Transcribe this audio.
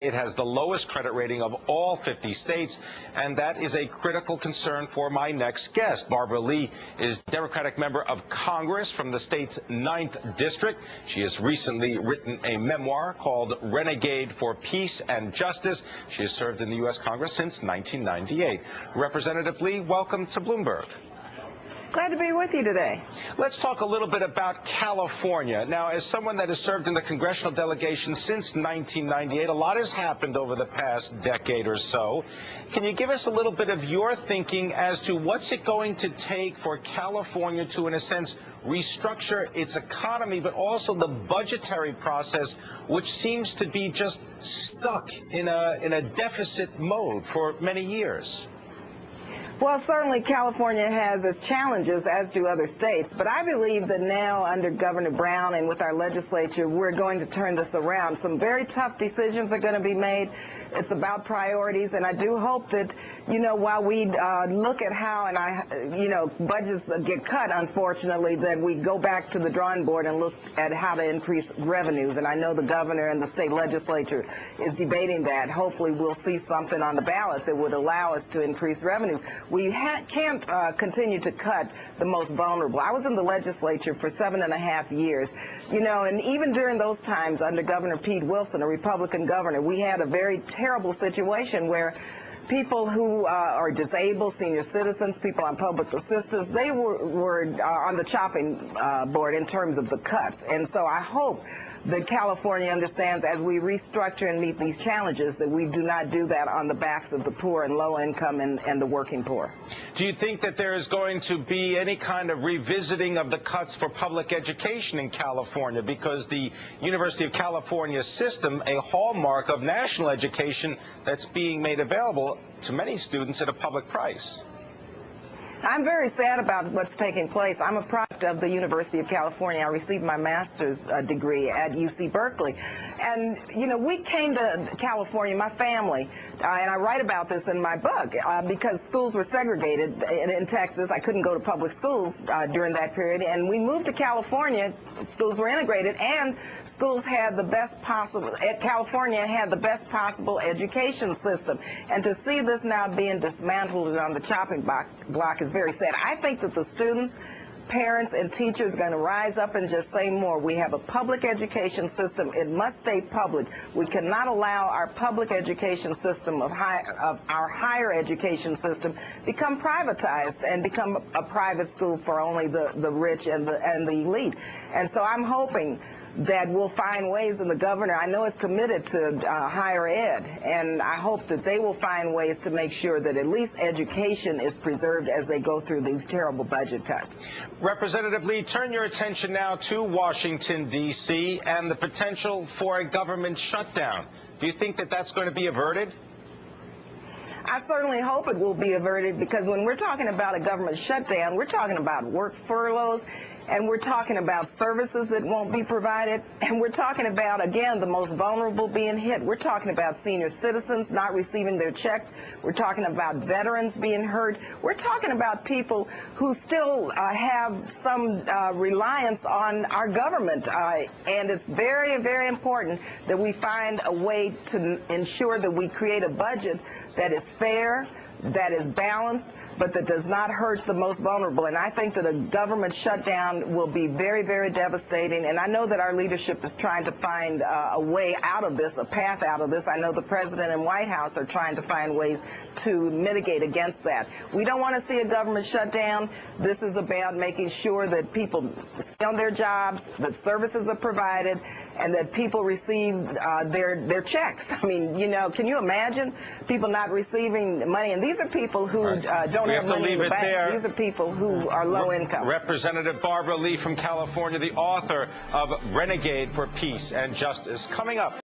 It has the lowest credit rating of all 50 states, and that is a critical concern for my next guest. Barbara Lee is Democratic member of Congress from the state's 9th District. She has recently written a memoir called Renegade for Peace and Justice. She has served in the U.S. Congress since 1998. Representative Lee, welcome to Bloomberg. Glad to be with you today. Let's talk a little bit about California. Now, as someone that has served in the congressional delegation since 1998, a lot has happened over the past decade or so. Can you give us a little bit of your thinking as to what's it going to take for California to, in a sense, restructure its economy, but also the budgetary process, which seems to be just stuck in a deficit mode for many years? Well, certainly California has its challenges, as do other states, but I believe that now under Governor Brown and with our legislature, we're going to turn this around. Some very tough decisions are going to be made. It's about priorities, and I do hope that, while we look at how, budgets get cut, unfortunately, that we go back to the drawing board and look at how to increase revenues. And I know the governor and the state legislature is debating that. Hopefully we'll see something on the ballot that would allow us to increase revenues. We can't continue to cut the most vulnerable. I was in the legislature for 7.5 years, and even during those times under Governor Pete Wilson, a Republican governor, we had a very terrible situation where people who are disabled, senior citizens, people on public assistance, they were on the chopping board in terms of the cuts. And so I hope that California understands as we restructure and meet these challenges that we do not do that on the backs of the poor and low income and the working poor. Do you think that there is going to be any kind of revisiting of the cuts for public education in California? Because the University of California system, a hallmark of national education that's being made available to many students at a public price. I'm very sad about what's taking place. I'm a product of the University of California. I received my master's degree at UC Berkeley. And, we came to California, my family, and I write about this in my book, because schools were segregated in Texas. I couldn't go to public schools during that period. And we moved to California. Schools were integrated, and schools had the best possible, California had the best possible education system. And to see this now being dismantled and on the chopping block is very sad. I think that the students, parents, and teachers are going to rise up and just say more. We have a public education system. It must stay public. We cannot allow our public education system of our higher education system become privatized and become a private school for only the rich and the elite. And so I'm hoping that we'll find ways, and the governor, I know, is committed to higher ed, and I hope that they will find ways to make sure that at least education is preserved as they go through these terrible budget cuts. Representative Lee, turn your attention now to Washington, D.C. and the potential for a government shutdown. Do you think that that's going to be averted? I certainly hope it will be averted, because when we're talking about a government shutdown, we're talking about work furloughs, and we're talking about services that won't be provided, and we're talking about, again, the most vulnerable being hit. We're talking about senior citizens not receiving their checks. We're talking about veterans being hurt. We're talking about people who still have some reliance on our government, and it's very, very important that we find a way to ensure that we create a budget that is fair, that is balanced, but that does not hurt the most vulnerable. And I think that a government shutdown will be very, very devastating. And I know that our leadership is trying to find a way out of this, a path out of this. I know the President and White House are trying to find ways to mitigate against that. We don't want to see a government shutdown. This is about making sure that people stay on their jobs, that services are provided, and that people receive their checks. I mean, can you imagine people not receiving money? And these are people who don't have money in the bank. These are people who are low income. Representative Barbara Lee from California, the author of Renegade for Peace and Justice. Coming up.